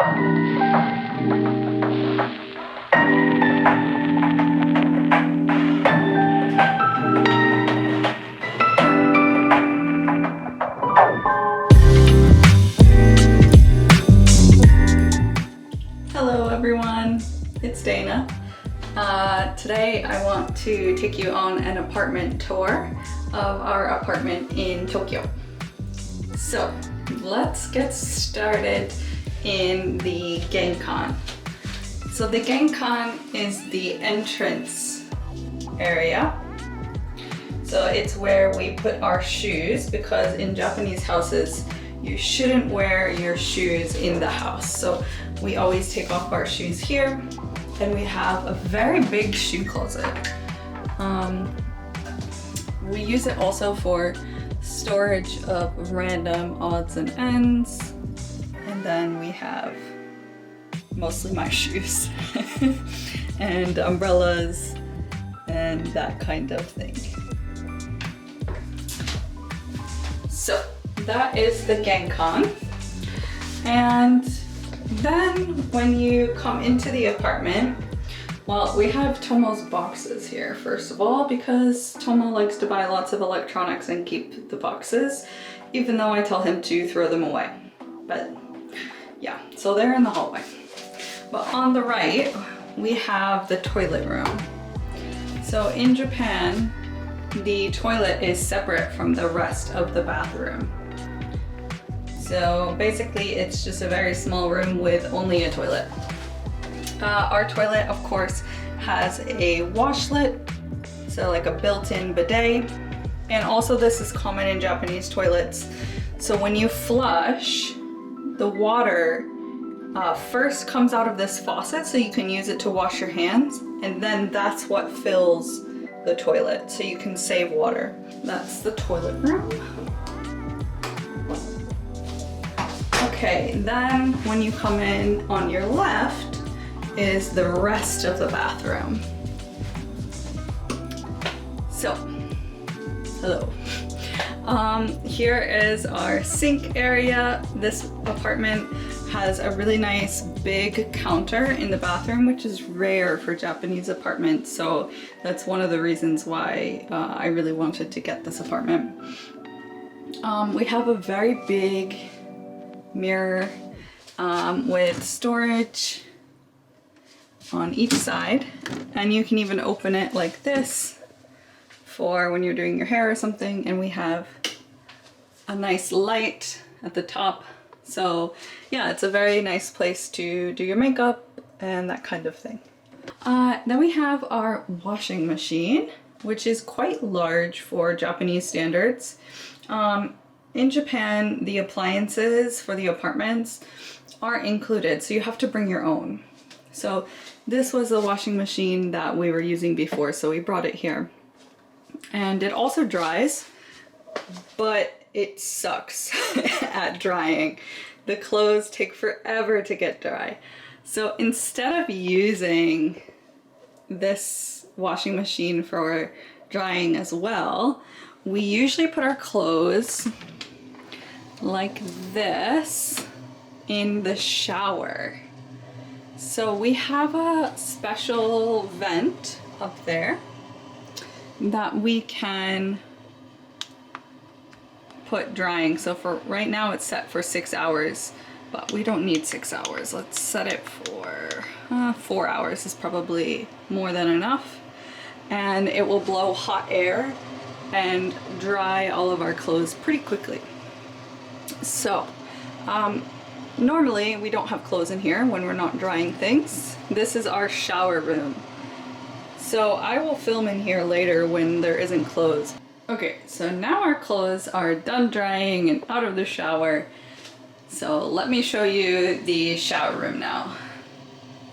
Hello everyone, it's Dana. Today I want to take you on an apartment tour of our apartment in Tokyo. So let's get started in the Genkan. So the Genkan is the entrance area. So it's where we put our shoes, because in Japanese houses you shouldn't wear your shoes in the house. So we always take off our shoes here, and we have a very big shoe closet. We use it also for storage of random odds and ends, and then we have mostly my shoes and umbrellas and that kind of thing. So that is the Genkan. And then when you come into the apartment, well, we have Tomo's boxes here, first of all, because Tomo likes to buy lots of electronics and keep the boxes, even though I tell him to throw them away. But yeah, so they're in the hallway. But on the right, we have the toilet room. So in Japan, the toilet is separate from the rest of the bathroom. So basically it's just a very small room with only a toilet. Our toilet, of course, has a washlet, so like a built-in bidet. And also this is common in Japanese toilets. So when you flush, the water first comes out of this faucet so you can use it to wash your hands, and then that's what fills the toilet, so you can save water. That's the toilet room. Okay, then when you come in on your left is the rest of the bathroom. So, hello. Here is our sink area. This apartment has a really nice big counter in the bathroom, which is rare for Japanese apartments. So that's one of the reasons why I really wanted to get this apartment. We have a very big mirror with storage on each side, and you can even open it like this for when you're doing your hair or something. And we have a nice light at the top. So yeah, it's a very nice place to do your makeup and that kind of thing. Then we have our washing machine, which is quite large for Japanese standards. In Japan, the appliances for the apartments are included, so you have to bring your own. So this was the washing machine that we were using before, so we brought it here. And it also dries, but it sucks at drying. The clothes take forever to get dry. So instead of using this washing machine for drying as well, we usually put our clothes like this in the shower. So we have a special vent up there that we can put drying. So for right now it's set for 6 hours, but we don't need 6 hours. Let's set it for 4 hours is probably more than enough. And it will blow hot air and dry all of our clothes pretty quickly. So normally we don't have clothes in here when we're not drying things. This is our shower room. So I will film in here later when there isn't clothes. Okay, so now our clothes are done drying and out of the shower. So let me show you the shower room now.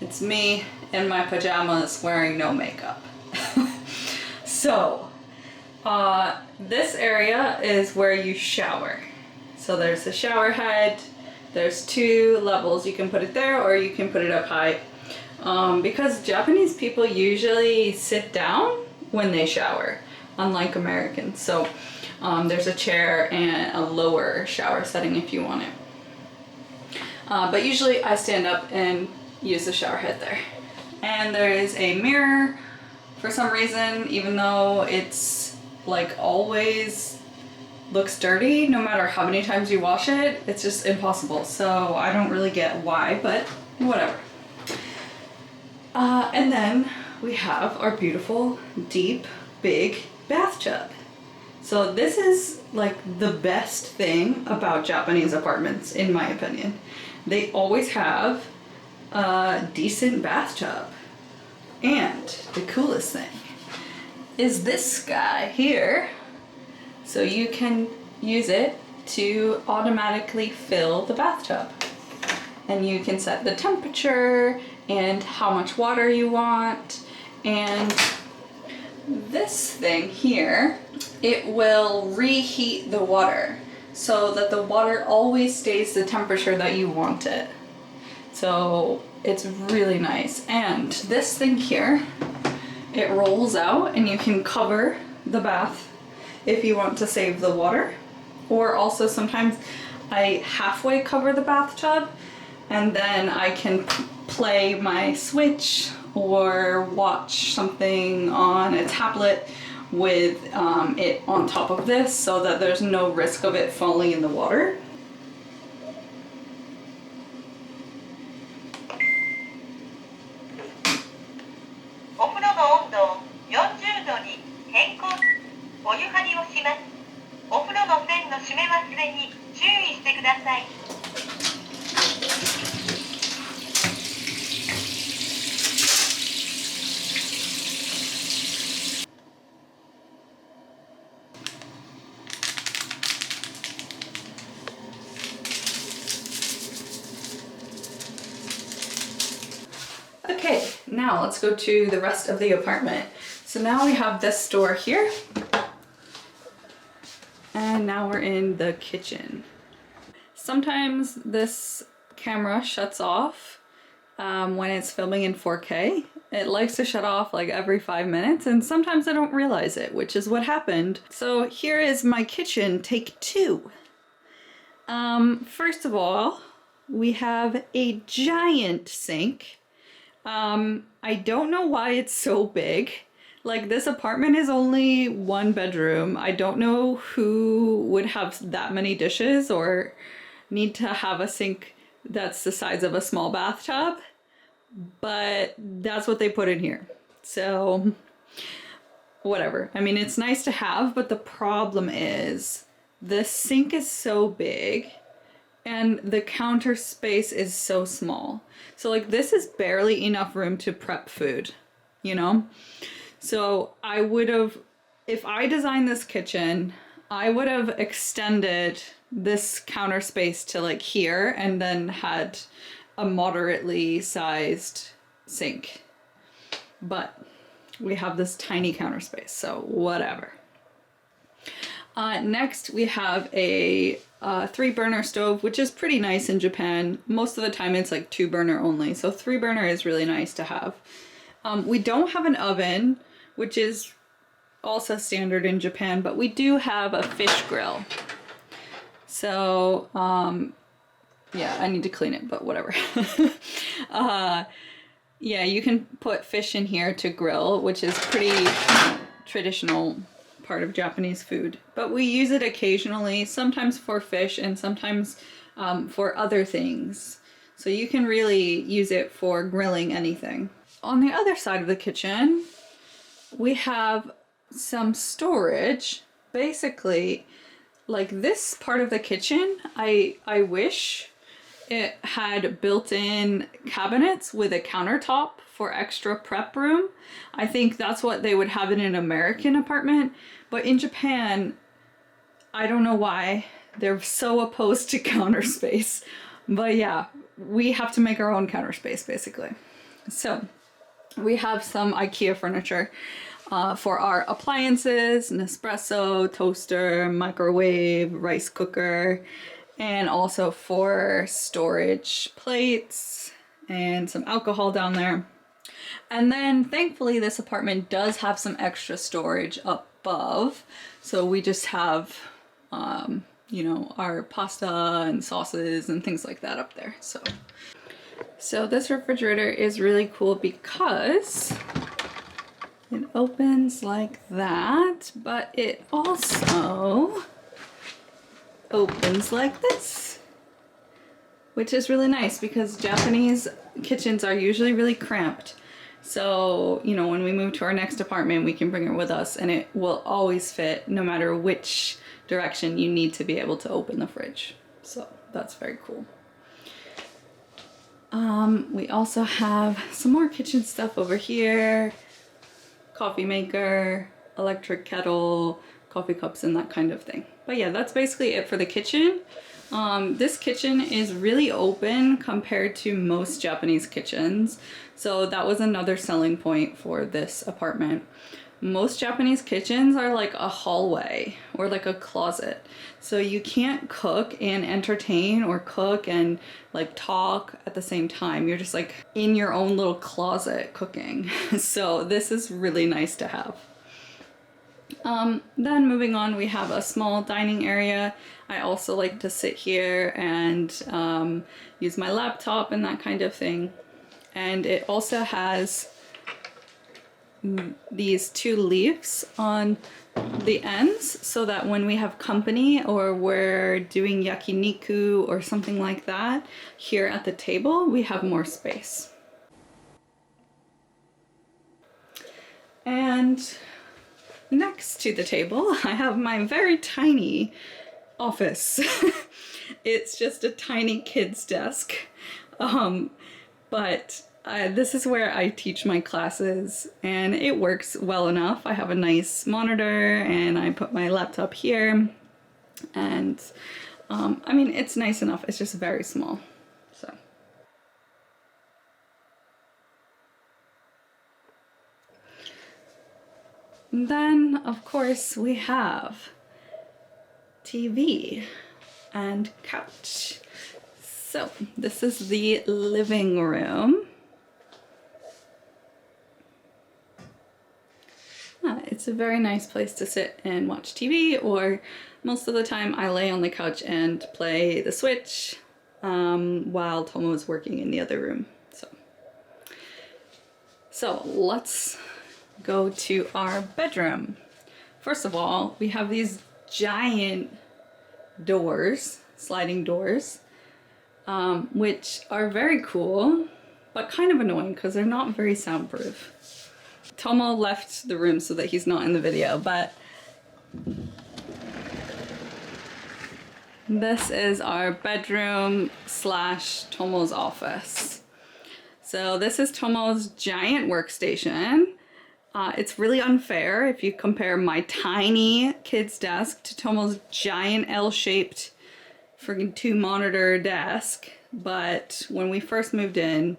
It's me in my pajamas wearing no makeup. So this area is where you shower. So there's the shower head. There's 2 levels. You can put it there or you can put it up high. Because Japanese people usually sit down when they shower, unlike Americans. So there's a chair and a lower shower setting if you want it. But usually I stand up and use the shower head there. And there is a mirror for some reason, even though it's like always looks dirty, no matter how many times you wash it, it's just impossible. So I don't really get why, but whatever. And then we have our beautiful, deep, big bathtub. So this is like the best thing about Japanese apartments, in my opinion. They always have a decent bathtub. And the coolest thing is this guy here. So you can use it to automatically fill the bathtub. And you can set the temperature and how much water you want. And this thing here, it will reheat the water so that the water always stays the temperature that you want it. So it's really nice. And this thing here, it rolls out and you can cover the bath if you want to save the water. Or also sometimes I halfway cover the bathtub and then I can play my Switch or watch something on a tablet with it on top of this so that there's no risk of it falling in the water. Okay, now let's go to the rest of the apartment. So now we have this door here. And now we're in the kitchen. Sometimes this camera shuts off when it's filming in 4K. It likes to shut off like every 5 minutes, and sometimes I don't realize it, which is what happened. So here is my kitchen, take 2. First of all, we have a giant sink. I don't know why it's so big. Like, this apartment is only 1 bedroom. I don't know who would have that many dishes or need to have a sink that's the size of a small bathtub, but that's what they put in here. So whatever. I mean, it's nice to have, but the problem is the sink is so big and the counter space is so small. So like, this is barely enough room to prep food, you know? So I would have, if I designed this kitchen, I would have extended this counter space to like here and then had a moderately sized sink. But we have this tiny counter space, so whatever. Next we have a 3-burner stove, which is pretty nice in Japan. Most of the time it's like 2-burner only, so 3-burner is really nice to have. We don't have an oven, which is also standard in Japan, but we do have a fish grill. So, yeah, I need to clean it, but whatever. Yeah, you can put fish in here to grill, which is pretty traditional part of Japanese food. But we use it occasionally, sometimes for fish and sometimes for other things. So you can really use it for grilling anything. On the other side of the kitchen, we have some storage. Basically, like this part of the kitchen, I wish it had built-in cabinets with a countertop for extra prep room. I think that's what they would have in an American apartment, but in Japan, I don't know why they're so opposed to counter space. But yeah, we have to make our own counter space basically. So we have some IKEA furniture for our appliances, Nespresso, toaster, microwave, rice cooker, and also for storage plates and some alcohol down there. And then thankfully this apartment does have some extra storage above. So we just have, you know, our pasta and sauces and things like that up there. So this refrigerator is really cool because it opens like that, but it also opens like this, which is really nice because Japanese kitchens are usually really cramped. So, you know, when we move to our next apartment, we can bring it with us and it will always fit no matter which direction you need to be able to open the fridge. So that's very cool. We also have some more kitchen stuff over here. Coffee maker, electric kettle, coffee cups, and that kind of thing. But yeah, that's basically it for the kitchen. This kitchen is really open compared to most Japanese kitchens. So that was another selling point for this apartment. Most Japanese kitchens are like a hallway or like a closet. So you can't cook and entertain or cook and like talk at the same time. You're just like in your own little closet cooking. So this is really nice to have. Then moving on, we have a small dining area. I also like to sit here and use my laptop and that kind of thing. And it also has these two leaves on the ends so that when we have company or we're doing yakiniku or something like that here at the table, we have more space. And next to the table, I have my very tiny office. It's just a tiny kid's desk. But this is where I teach my classes and it works well enough. I have a nice monitor and I put my laptop here and I mean, it's nice enough. It's just very small. So. And then, of course, we have TV and couch. So this is the living room. It's a very nice place to sit and watch TV, or most of the time I lay on the couch and play the Switch while Tomo is working in the other room. So let's go to our bedroom. First of all, we have these giant doors, sliding doors, which are very cool, but kind of annoying because they're not very soundproof. Tomo left the room so that he's not in the video, but this is our bedroom / Tomo's office. So this is Tomo's giant workstation. It's really unfair if you compare my tiny kid's desk to Tomo's giant L-shaped freaking 2-monitor desk. But when we first moved in,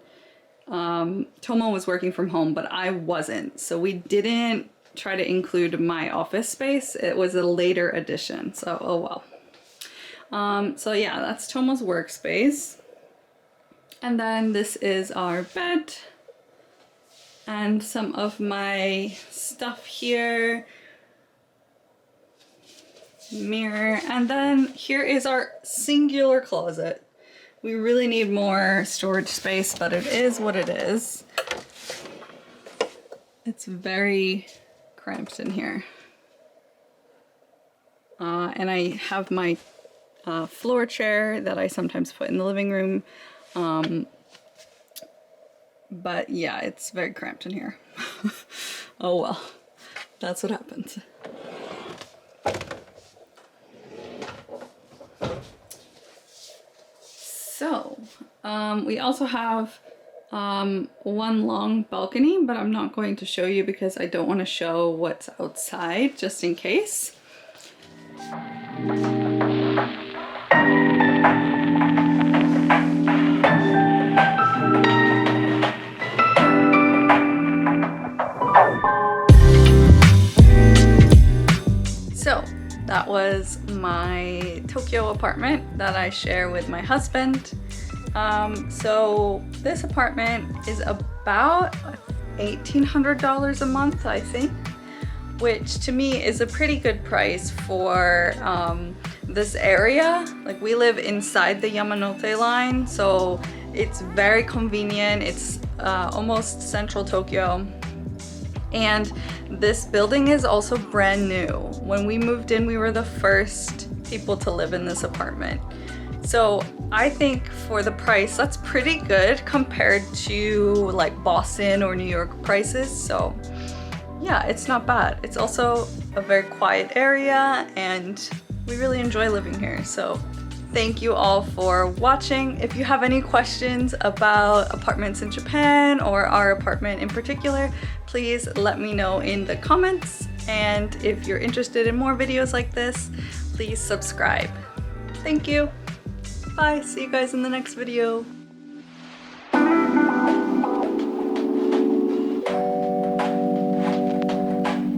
Tomo was working from home, but I wasn't. So we didn't try to include my office space. It was a later addition, so oh well. So yeah, that's Tomo's workspace. And then this is our bed. And some of my stuff here. Mirror. And then here is our singular closet. We really need more storage space, but it is what it is. It's very cramped in here. And I have my floor chair that I sometimes put in the living room. But yeah, it's very cramped in here. Oh well, that's what happens. So, we also have one long balcony, but I'm not going to show you because I don't want to show what's outside, just in case. So that was my Tokyo apartment that I share with my husband. So this apartment is about $1,800 a month, I think, which to me is a pretty good price for this area, like we live inside the Yamanote line, so it's very convenient. It's almost central Tokyo. And this building is also brand new. When we moved in, we were the first people to live in this apartment. So I think for the price, that's pretty good compared to like Boston or New York prices. So yeah, it's not bad. It's also a very quiet area and we really enjoy living here. So thank you all for watching. If you have any questions about apartments in Japan or our apartment in particular, please let me know in the comments. And if you're interested in more videos like this, please subscribe. Thank you. Bye. See you guys in the next video.